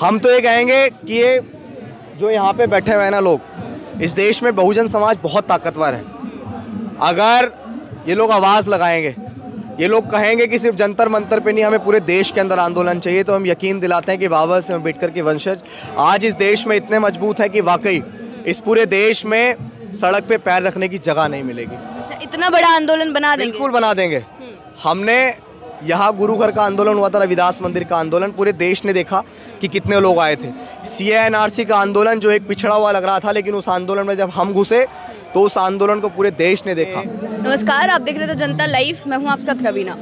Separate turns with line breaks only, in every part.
हम तो ये कहेंगे कि ये जो यहाँ पे बैठे हुए हैं ना लोग, इस देश में बहुजन समाज बहुत ताकतवर है। अगर ये लोग आवाज़ लगाएंगे, ये लोग कहेंगे कि सिर्फ जंतर मंतर पे नहीं, हमें पूरे देश के अंदर आंदोलन चाहिए, तो हम यकीन दिलाते हैं कि बाबा साहेब अम्बेडकर के वंशज आज इस देश में इतने मजबूत हैं कि वाकई इस पूरे देश में सड़क पे पैर रखने की जगह नहीं मिलेगी।
अच्छा, इतना बड़ा आंदोलन बना देंगे?
बिल्कुल बना देंगे। हमने यहाँ गुरु घर का आंदोलन हुआ था, रविदास मंदिर का आंदोलन, पूरे देश ने देखा कि कितने लोग आए थे। CA/NRC का आंदोलन जो एक पिछड़ा हुआ लग रहा था, लेकिन उस आंदोलन में जब हम घुसे तो उस आंदोलन को पूरे देश ने देखा।
नमस्कार, आप देख रहे थे जनता लाइव, मैं हूं आपके साथ रवीना।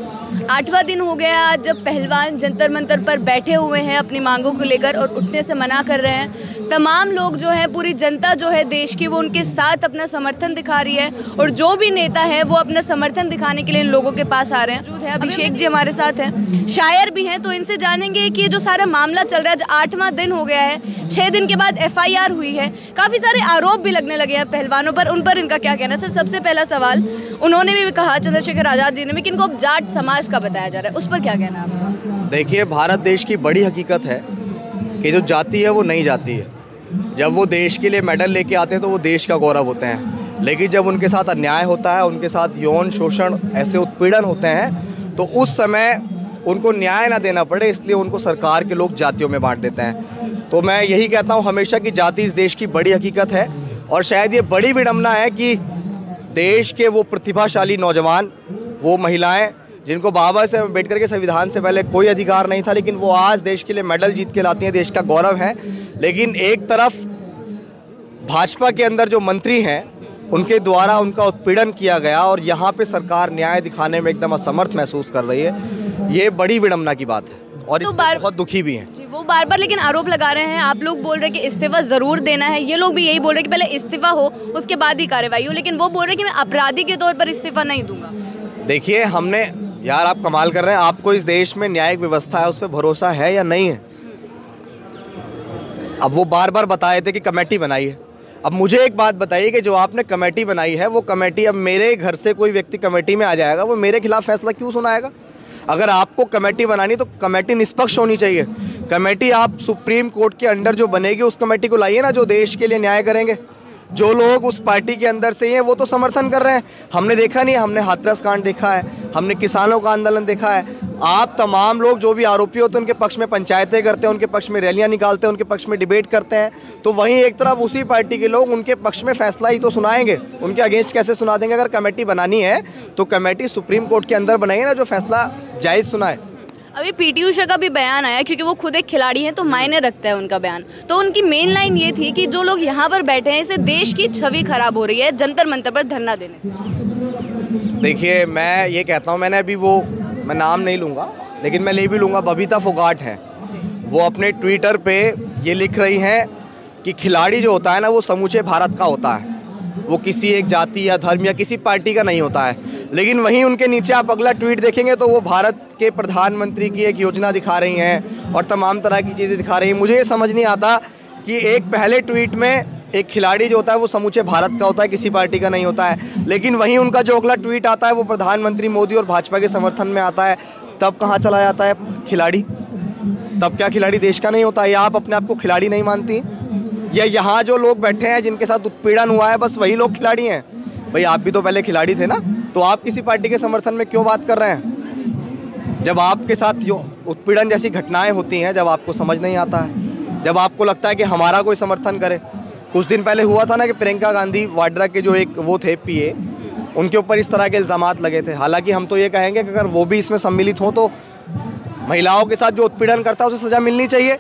8वां दिन हो गया आज जब पहलवान जंतर मंतर पर बैठे हुए हैं अपनी मांगों को लेकर और उठने से मना कर रहे हैं। तमाम लोग जो है, पूरी जनता जो है देश की, वो उनके साथ अपना समर्थन दिखा रही है और जो भी नेता है वो अपना समर्थन दिखाने के लिए इन लोगों के पास आ रहे हैं। मौजूद है अभिषेक जी हमारे साथ हैं, शायर भी हैं, तो इनसे जानेंगे कि ये जो सारा मामला चल रहा है, आज 8वां दिन हो गया है, 6 दिन के बाद FIR हुई है, काफ़ी सारे आरोप भी लगने लगे हैं पहलवानों पर, उन पर इनका क्या कहना है? सर, सबसे पहला सवाल, उन्होंने भी कहा, चंद्रशेखर आज़ाद जी ने भी, कि इनको अब जाट समाज का बताया जा रहा है, उस पर क्या कहना है आपका?
देखिए, भारत देश की बड़ी हकीकत है कि जो जाति है वो नहीं जाती है। जब वो देश के लिए मेडल लेके आते हैं तो वो देश का गौरव होते हैं, लेकिन जब उनके साथ अन्याय होता है, उनके साथ यौन शोषण, ऐसे उत्पीड़न होते हैं, तो उस समय उनको न्याय ना देना पड़े, इसलिए उनको सरकार के लोग जातियों में बांट देते हैं। तो मैं यही कहता हूँ हमेशा कि जाति इस देश की बड़ी हकीकत है, और शायद ये बड़ी विडंबना है कि देश के वो प्रतिभाशाली नौजवान, वो महिलाएं जिनको बाबा साहेब अम्बेडकर के संविधान से पहले कोई अधिकार नहीं था, लेकिन वो आज देश के लिए मेडल जीत के लाती हैं, देश का गौरव है। लेकिन एक तरफ भाजपा के अंदर जो मंत्री हैं, उनके द्वारा उनका उत्पीड़न किया गया और यहाँ पे सरकार न्याय दिखाने में एकदम असमर्थ महसूस कर रही है। ये बड़ी विडंबना की बात है और
तो
इससे बहुत दुखी भी हैं।
वो बार बार लेकिन आरोप लगा रहे हैं, आप लोग बोल रहे हैं कि इस्तीफा ज़रूर देना है, ये लोग भी यही बोल रहे हैं कि पहले इस्तीफा हो उसके बाद ही कार्रवाई हो, लेकिन वो बोल रहे हैं कि मैं अपराधी के तौर पर इस्तीफा नहीं दूंगा।
देखिए, हमने, यार आप कमाल कर रहे हैं, आपको इस देश में न्यायिक व्यवस्था है उस पर भरोसा है या नहीं है? अब वो बार बार बताए थे कि कमेटी बनाई है। अब मुझे एक बात बताइए कि जो आपने कमेटी बनाई है, वो कमेटी, अब मेरे घर से कोई व्यक्ति कमेटी में आ जाएगा, वो मेरे खिलाफ फैसला क्यों सुनाएगा? अगर आपको कमेटी बनानी तो कमेटी निष्पक्ष होनी चाहिए। कमेटी आप सुप्रीम कोर्ट के अंडर जो बनेगी उस कमेटी को लाइए ना, जो देश के लिए न्याय करेंगे। जो लोग उस पार्टी के अंदर से हैं वो तो समर्थन कर रहे हैं। हमने देखा नहीं, हमने हाथरस कांड देखा है, हमने किसानों का आंदोलन देखा है। आप तमाम लोग जो भी आरोपी होते हैं उनके पक्ष में पंचायतें करते हैं, उनके पक्ष में रैलियां निकालते हैं, उनके पक्ष में डिबेट करते हैं, तो वहीं एक तरफ उसी पार्टी के लोग उनके पक्ष में फैसला ही तो सुनाएंगे, उनके अगेंस्ट कैसे सुना देंगे? अगर कमेटी बनानी है तो कमेटी सुप्रीम कोर्ट के अंदर बनाइए ना, जो फैसला जायज़ सुनाए।
अभी PT उषा का भी बयान आया, क्योंकि वो खुद एक खिलाड़ी हैं तो मायने रखता है उनका बयान। तो उनकी मेन लाइन ये थी कि जो लोग यहाँ पर बैठे हैं, इससे देश की छवि खराब हो रही है जंतर मंतर पर धरना देने से।
देखिए, मैं ये कहता हूँ, मैंने अभी मैं नाम नहीं लूँगा, लेकिन मैं ले भी लूँगा, बबीता फोगाट है, वो अपने ट्विटर पे ये लिख रही हैं कि खिलाड़ी जो होता है ना, वो समूचे भारत का होता है, वो किसी एक जाति या धर्म या किसी पार्टी का नहीं होता है। लेकिन वहीं उनके नीचे आप अगला ट्वीट देखेंगे तो वो भारत के प्रधानमंत्री की एक योजना दिखा रही हैं और तमाम तरह की चीज़ें दिखा रही हैं। मुझे ये समझ नहीं आता कि एक पहले ट्वीट में एक खिलाड़ी जो होता है वो समूचे भारत का होता है, किसी पार्टी का नहीं होता है, लेकिन वहीं उनका जो अगला ट्वीट आता है वो प्रधानमंत्री मोदी और भाजपा के समर्थन में आता है। तब कहाँ चला जाता है खिलाड़ी? तब क्या खिलाड़ी देश का नहीं होता? या आप अपने आप को खिलाड़ी नहीं मानती? या यहाँ जो लोग बैठे हैं जिनके साथ उत्पीड़न हुआ है, बस वही लोग खिलाड़ी हैं? भाई, आप भी तो पहले खिलाड़ी थे ना, तो आप किसी पार्टी के समर्थन में क्यों बात कर रहे हैं? जब आपके साथ जो उत्पीड़न जैसी घटनाएं होती हैं, जब आपको समझ नहीं आता है, जब आपको लगता है कि हमारा कोई समर्थन करे। कुछ दिन पहले हुआ था ना कि प्रियंका गांधी वाड्रा के जो एक वो थे PA, उनके ऊपर इस तरह के इल्ज़ामात लगे थे। हालांकि हम तो ये कहेंगे कि अगर वो भी इसमें सम्मिलित हों तो महिलाओं के साथ जो उत्पीड़न करता है उसे सज़ा मिलनी चाहिए,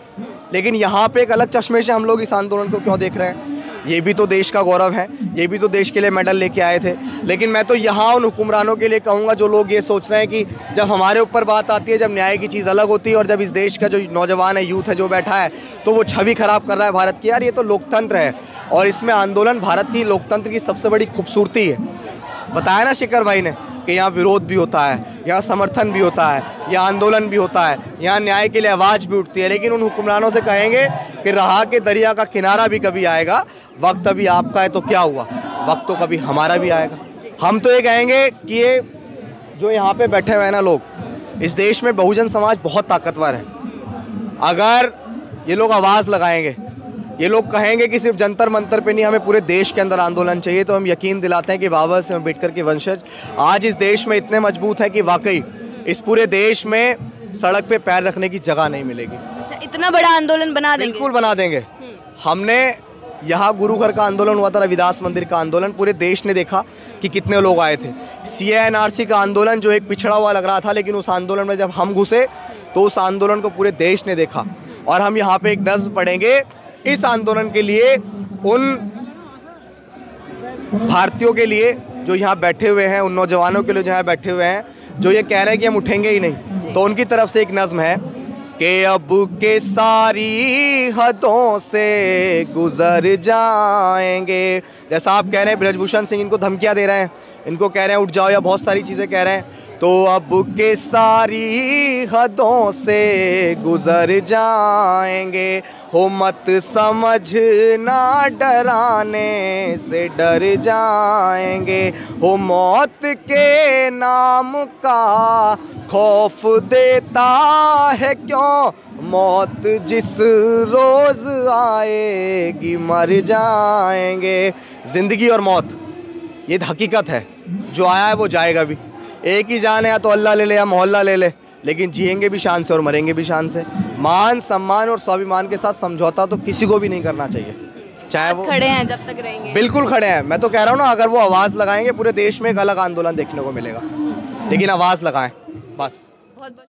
लेकिन यहाँ पे एक अलग चश्मे से हम लोग इस आंदोलन को क्यों देख रहे हैं? ये भी तो देश का गौरव है, ये भी तो देश के लिए मेडल लेके आए थे। लेकिन मैं तो यहाँ उन हुक्मरानों के लिए कहूँगा जो लोग ये सोच रहे हैं कि जब हमारे ऊपर बात आती है, जब न्याय की चीज़ अलग होती है, और जब इस देश का जो नौजवान है, यूथ है जो बैठा है, तो वो छवि खराब कर रहा है भारत की। यार, ये तो लोकतंत्र है और इसमें आंदोलन भारत की लोकतंत्र की सबसे बड़ी खूबसूरती है। बताया ना शेखर भाई ने कि यहाँ विरोध भी होता है, यहाँ समर्थन भी होता है, यहाँ आंदोलन भी होता है, यहाँ न्याय के लिए आवाज़ भी उठती है। लेकिन उन हुक्मरानों से कहेंगे कि रहा के दरिया का किनारा भी कभी आएगा, वक्त अभी आपका है तो क्या हुआ, वक्त तो कभी हमारा भी आएगा। हम तो ये कहेंगे कि ये जो यहाँ पे बैठे हुए हैं ना लोग, इस देश में बहुजन समाज बहुत ताकतवर है। अगर ये लोग आवाज़ लगाएंगे, ये लोग कहेंगे कि सिर्फ जंतर मंतर पे नहीं, हमें पूरे देश के अंदर आंदोलन चाहिए, तो हम यकीन दिलाते हैं कि बाबा साहब अम्बेडकर के वंशज आज इस देश में इतने मजबूत हैं कि वाकई इस पूरे देश में सड़क पे पैर रखने की जगह नहीं मिलेगी।
अच्छा, इतना बड़ा आंदोलन बना देंगे?
बिल्कुल बना देंगे। हमने यहाँ गुरु घर का आंदोलन हुआ था, रविदास मंदिर का आंदोलन, पूरे देश ने देखा कि कितने लोग आए थे। CANRC का आंदोलन जो एक पिछड़ा हुआ लग रहा था, लेकिन उस आंदोलन में जब हम घुसे तो उस आंदोलन को पूरे देश ने देखा। और हम यहाँ पे एक नज़्म पढ़ेंगे इस आंदोलन के लिए, उन भारतीयों के लिए जो यहाँ बैठे हुए हैं, उन नौजवानों के लिए जो यहाँ बैठे हुए हैं, जो ये कह रहे हैं कि हम उठेंगे ही नहीं। तो उनकी तरफ से एक नज़्म है कि अब के सारी हदों से गुजर जाएंगे। जैसा आप कह रहे हैं ब्रजभूषण सिंह इनको धमकियां दे रहे हैं, इनको कह रहे हैं उठ जाओ, या बहुत सारी चीज़ें कह रहे हैं, तो अब के सारी हदों से गुजर जाएंगे। हो मत समझना डराने से डर जाएंगे। हो मौत के नाम का खौफ देता है क्यों, मौत जिस रोज़ आएगी मर जाएंगे। ज़िंदगी और मौत ये हकीकत है, जो आया है वो जाएगा भी। एक ही जान है, या तो अल्लाह ले ले या मोहल्ला ले ले, लेकिन जिएंगे भी शान से और मरेंगे भी शान से। मान सम्मान और स्वाभिमान के साथ समझौता तो किसी को भी नहीं करना चाहिए, चाहे वो
खड़े हैं जब तक रहेंगे।
बिल्कुल खड़े हैं। मैं तो कह रहा हूँ ना, अगर वो आवाज़ लगाएंगे पूरे देश में एक अलग आंदोलन देखने को मिलेगा, लेकिन आवाज़ लगाएं बस।
बहुत बहुत